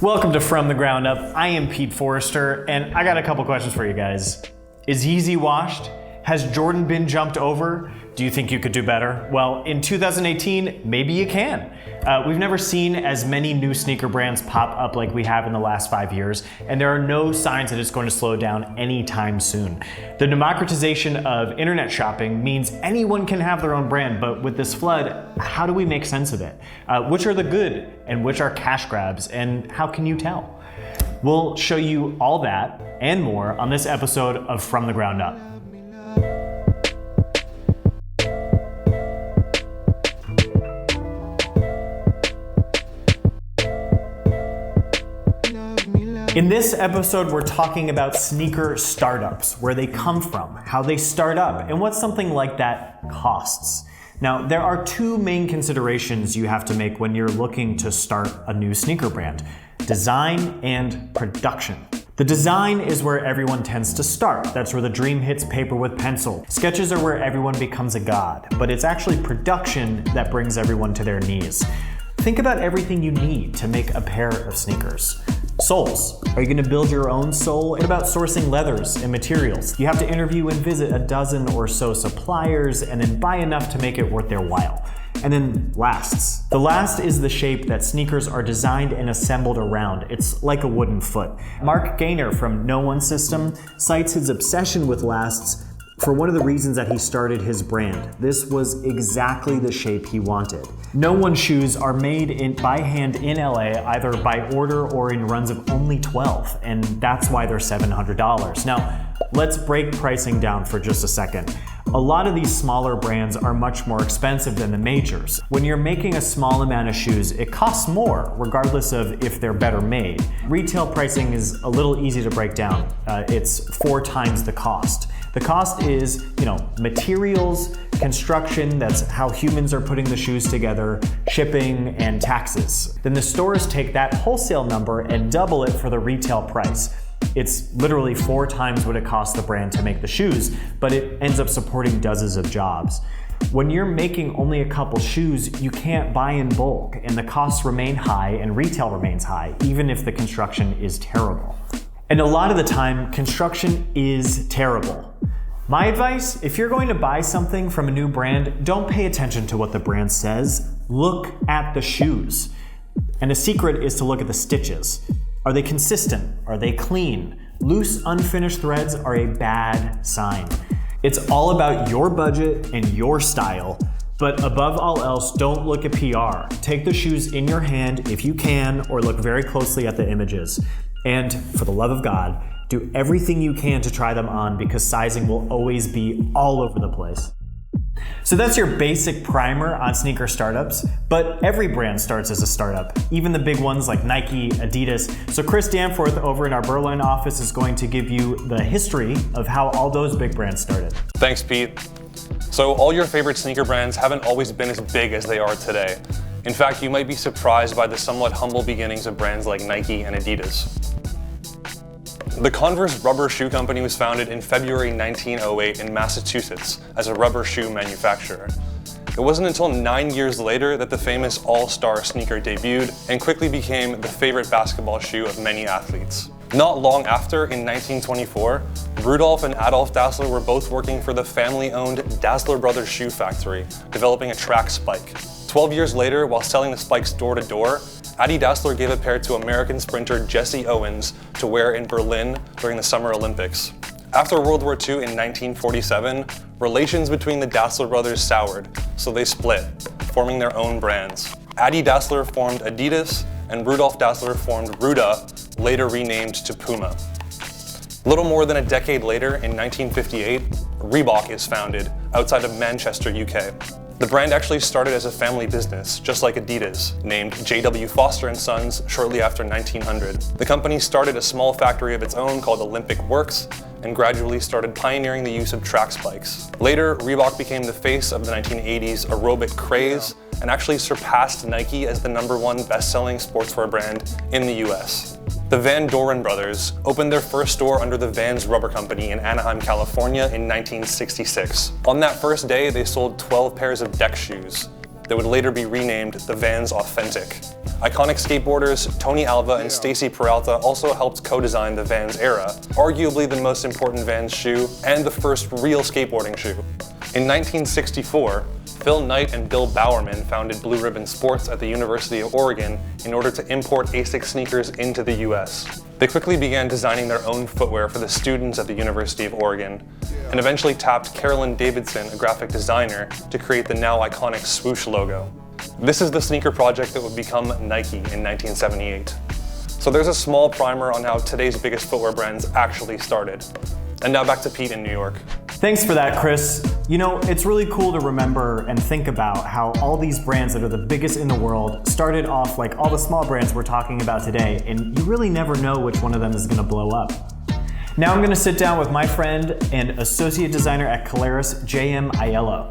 Welcome to From the Ground Up. I am Pete Forrester, and I got a couple questions for you guys. Is Yeezy washed? Has Jordan been jumped over? Do you think you could do better? Well, in 2018, maybe you can. We've never seen as many new sneaker brands pop up like we have in the last 5 years, and there are no signs that it's going to slow down anytime soon. The democratization of internet shopping means anyone can have their own brand, but with this flood, how do we make sense of it? Which are the good and which are cash grabs, and how can you tell? We'll show you all that and more on this episode of From the Ground Up. In this episode, we're talking about sneaker startups, where they come from, how they start up, and what something like that costs. Now, there are two main considerations you have to make when you're looking to start a new sneaker brand: design and production. The design is where everyone tends to start. That's where the dream hits paper with pencil. Sketches are where everyone becomes a god, but it's actually production that brings everyone to their knees. Think about everything you need to make a pair of sneakers. Soles. Are you going to build your own sole? What about sourcing leathers and materials? You have to interview and visit a dozen or so suppliers and then buy enough to make it worth their while. And then lasts. The last is the shape that sneakers are designed and assembled around. It's like a wooden foot. Mark Gaynor from No One System cites his obsession with lasts for one of the reasons that he started his brand. This was exactly the shape he wanted. No One shoes are made by hand in LA, either by order or in runs of only 12, and that's why they're $700. Now, let's break pricing down for just a second. A lot of these smaller brands are much more expensive than the majors. When you're making a small amount of shoes, it costs more, regardless of if they're better made. Retail pricing is a little easy to break down. It's 4 times the cost. The cost is, materials, construction, that's how humans are putting the shoes together, shipping, and taxes. Then the stores take that wholesale number and double it for the retail price. It's literally 4 times what it costs the brand to make the shoes, but it ends up supporting dozens of jobs. When you're making only a couple shoes, you can't buy in bulk, and the costs remain high and retail remains high, even if the construction is terrible. And a lot of the time, construction is terrible. My advice, if you're going to buy something from a new brand, don't pay attention to what the brand says. Look at the shoes. And a secret is to look at the stitches. Are they consistent? Are they clean? Loose, unfinished threads are a bad sign. It's all about your budget and your style. But above all else, don't look at PR. Take the shoes in your hand if you can, or look very closely at the images. And for the love of God, do everything you can to try them on, because sizing will always be all over the place. So that's your basic primer on sneaker startups, but every brand starts as a startup, even the big ones like Nike, Adidas. So Chris Danforth over in our Berlin office is going to give you the history of how all those big brands started. Thanks, Pete. So all your favorite sneaker brands haven't always been as big as they are today. In fact, you might be surprised by the somewhat humble beginnings of brands like Nike and Adidas. The Converse Rubber Shoe Company was founded in February 1908 in Massachusetts as a rubber shoe manufacturer. It wasn't until 9 years later that the famous All-Star sneaker debuted and quickly became the favorite basketball shoe of many athletes. Not long after, in 1924, Rudolf and Adolf Dassler were both working for the family-owned Dassler Brothers Shoe Factory, developing a track spike. 12 years later, while selling the spikes door to door, Adi Dassler gave a pair to American sprinter Jesse Owens to wear in Berlin during the Summer Olympics. After World War II in 1947, relations between the Dassler brothers soured, so they split, forming their own brands. Adi Dassler formed Adidas, and Rudolf Dassler formed Ruda, later renamed to Puma. Little more than a decade later, in 1958, Reebok is founded outside of Manchester, UK. The brand actually started as a family business, just like Adidas, named J.W. Foster & Sons shortly after 1900. The company started a small factory of its own called Olympic Works, and gradually started pioneering the use of track spikes. Later, Reebok became the face of the 1980s aerobic craze, and actually surpassed Nike as the #1 best-selling sportswear brand in the US. The Van Doren brothers opened their first store under the Vans Rubber Company in Anaheim, California in 1966. On that first day, they sold 12 pairs of deck shoes that would later be renamed the Vans Authentic. Iconic skateboarders Tony Alva and Stacy Peralta also helped co-design the Vans era, arguably the most important Vans shoe and the first real skateboarding shoe. In 1964, Phil Knight and Bill Bowerman founded Blue Ribbon Sports at the University of Oregon in order to import ASICS sneakers into the US. They quickly began designing their own footwear for the students at the University of Oregon, and eventually tapped Carolyn Davidson, a graphic designer, to create the now iconic swoosh logo. This is the sneaker project that would become Nike in 1978. So there's a small primer on how today's biggest footwear brands actually started. And now back to Pete in New York. Thanks for that, Chris. You know, it's really cool to remember and think about how all these brands that are the biggest in the world started off like all the small brands we're talking about today, and you really never know which one of them is gonna blow up. Now I'm gonna sit down with my friend and associate designer at Caleres, J.M. Aiello.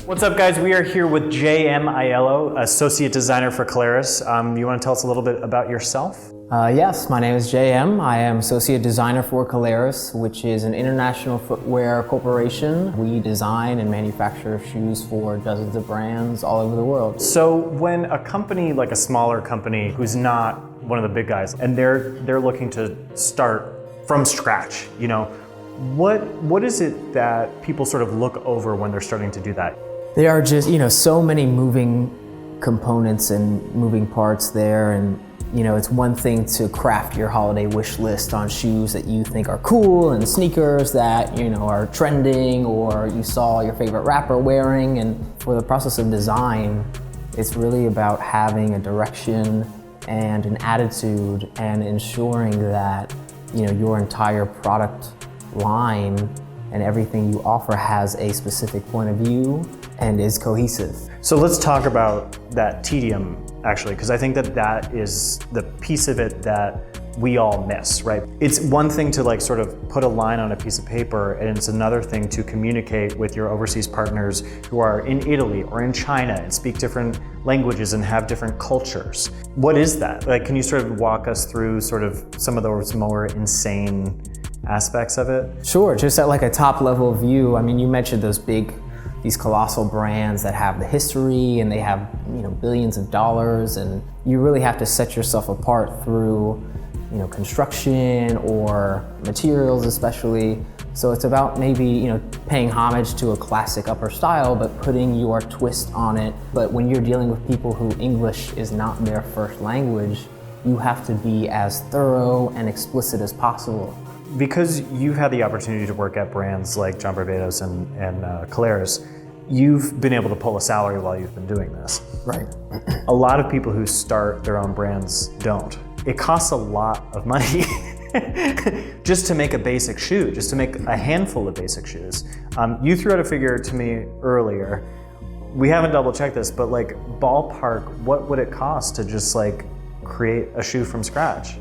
What's up, guys? We are here with J.M. Aiello, associate designer for Caleres. You wanna tell us a little bit about yourself? Yes, my name is JM. I am associate designer for Caleres, which is an international footwear corporation. We design and manufacture shoes for dozens of brands all over the world. So when a company, like a smaller company who's not one of the big guys, and they're looking to start from scratch, you know, what is it that people sort of look over when they're starting to do that? There are just, so many moving components and moving parts there, and it's one thing to craft your holiday wish list on shoes that you think are cool and sneakers that, are trending or you saw your favorite rapper wearing. And for the process of design, it's really about having a direction and an attitude and ensuring that, your entire product line and everything you offer has a specific point of view and is cohesive. So let's talk about that tedium, actually, because I think that is the piece of it that we all miss, right? It's one thing to like sort of put a line on a piece of paper, and it's another thing to communicate with your overseas partners who are in Italy or in China and speak different languages and have different cultures. What is that? Like, can you sort of walk us through sort of some of those more insane aspects of it? Sure, just at like a top level view. I mean, you mentioned these colossal brands that have the history and they have billions of dollars, and you really have to set yourself apart through construction or materials especially. So it's about maybe paying homage to a classic upper style but putting your twist on it. But when you're dealing with people who English is not their first language, you have to be as thorough and explicit as possible. Because you've had the opportunity to work at brands like John Barbados and Caleres, you've been able to pull a salary while you've been doing this. Right. A lot of people who start their own brands don't. It costs a lot of money just to make a basic shoe, just to make a handful of basic shoes. You threw out a figure to me earlier. We haven't double checked this, but like ballpark, what would it cost to just like create a shoe from scratch?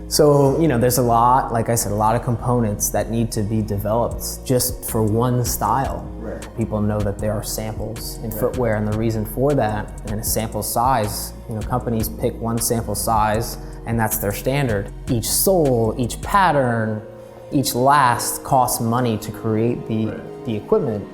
So, there's a lot, like I said, a lot of components that need to be developed just for one style. Right. People know that there are samples in footwear, and the reason for that, and a sample size, companies pick one sample size and that's their standard. Each sole, each pattern, each last costs money to create the equipment.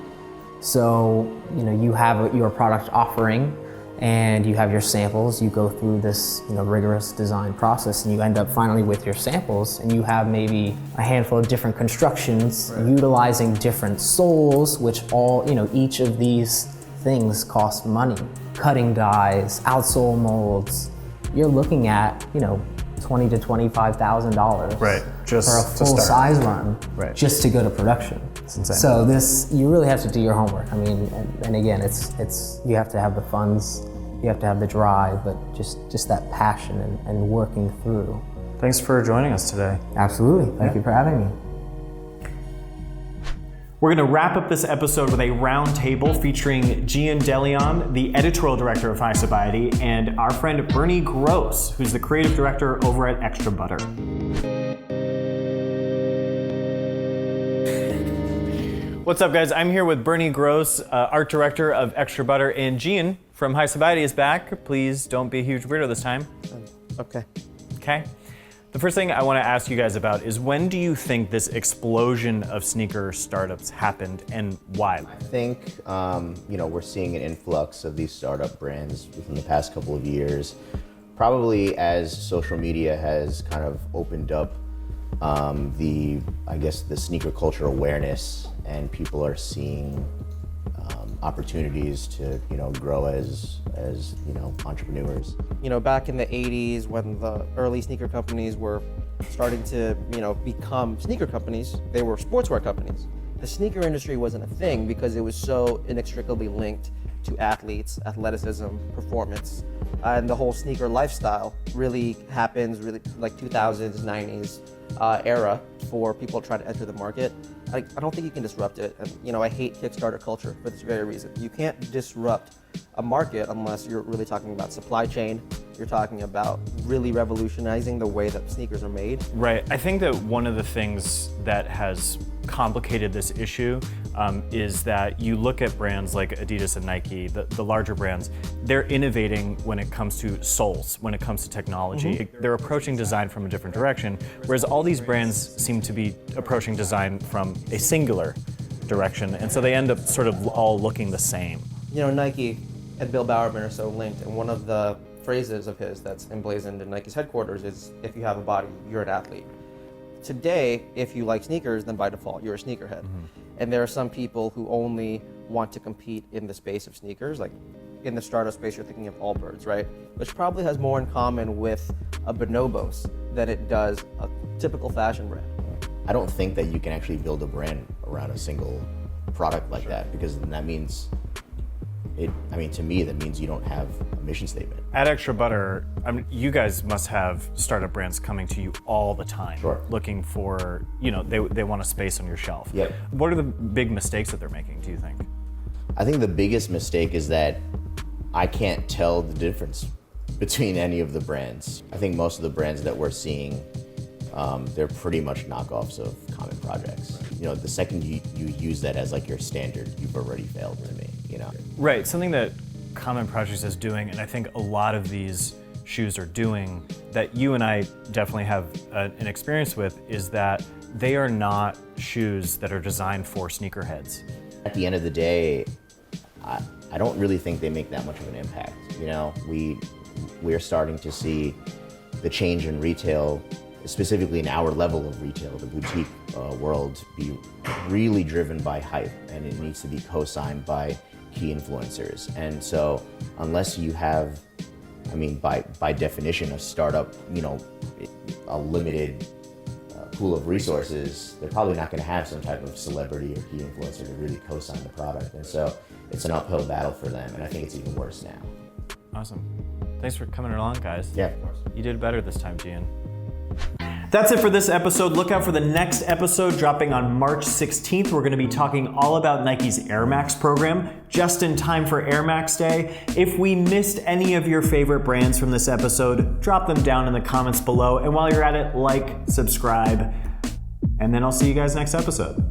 So, you have your product offering and you have your samples, you go through this rigorous design process, and you end up finally with your samples, and you have maybe a handful of different constructions utilizing different soles, which all, each of these things cost money. Cutting dies, outsole molds, you're looking at, $20,000 to $25,000 right. Just for a full size run, right. just to go to production. It's insane. So you really have to do your homework. I mean, and again, it's you have to have the funds, you have to have the drive, but just that passion and working through. Thanks for joining us today. Absolutely. Thank you for having me. We're going to wrap up this episode with a round table featuring Gian DeLeon, the editorial director of Highsnobiety, and our friend Bernie Gross, who's the creative director over at Extra Butter. What's up, guys? I'm here with Bernie Gross, art director of Extra Butter, and Gian from Highsnobiety is back. Please don't be a huge weirdo this time. Okay. Okay. The first thing I want to ask you guys about is, when do you think this explosion of sneaker startups happened, and why? I think we're seeing an influx of these startup brands within the past couple of years. Probably as social media has kind of opened up the sneaker culture awareness, and people are seeing opportunities to grow as entrepreneurs. Back in the 80s, when the early sneaker companies were starting to become sneaker companies, they were sportswear companies. The sneaker industry wasn't a thing because it was so inextricably linked to athletes, athleticism, performance, and the whole sneaker lifestyle really happens like 2000s, 90s era for people trying to enter the market. I don't think you can disrupt it. And, I hate Kickstarter culture for this very reason. You can't disrupt a market unless you're really talking about supply chain. You're talking about really revolutionizing the way that sneakers are made. Right. I think that one of the things that has complicated this issue is that you look at brands like Adidas and Nike, the larger brands, they're innovating when it comes to soles, when it comes to technology. They're approaching design from a different direction, whereas all these brands seem to be approaching design from a singular direction, and so they end up sort of all looking the same. Nike and Bill Bowerman are so linked, and one of the phrases of his that's emblazoned in Nike's headquarters is, if you have a body, you're an athlete. Today, if you like sneakers, then by default, you're a sneakerhead. And there are some people who only want to compete in the space of sneakers, like in the startup space, you're thinking of Allbirds, right? Which probably has more in common with a Bonobos than it does a typical fashion brand. I don't think that you can actually build a brand around a single product like that, because then that means to me, that means you don't have a mission statement. At Extra Butter, you guys must have startup brands coming to you all the time, Sure. looking for, they want a space on your shelf. Yep. What are the big mistakes that they're making, do you think? I think the biggest mistake is that I can't tell the difference between any of the brands. I think most of the brands that we're seeing, they're pretty much knockoffs of common projects. The second you use that as like your standard, you've already failed to me, Right, something that Common Projects is doing, and I think a lot of these shoes are doing, that you and I definitely have an experience with, is that they are not shoes that are designed for sneakerheads. At the end of the day, I don't really think they make that much of an impact. We're starting to see the change in retail, specifically in our level of retail, the boutique world, be really driven by hype, and it needs to be co-signed by key influencers. And so unless you have, by definition, a startup, a limited pool of resources, they're probably not going to have some type of celebrity or key influencer to really co-sign the product. And so it's an uphill battle for them, and I think it's even worse now. Awesome. Thanks for coming along, guys. Yeah, of course. You did better this time, Gian. That's it for this episode. Look out for the next episode dropping on March 16th. We're going to be talking all about Nike's Air Max program, just in time for Air Max Day. If we missed any of your favorite brands from this episode, drop them down in the comments below. And while you're at it, like, subscribe, and then I'll see you guys next episode.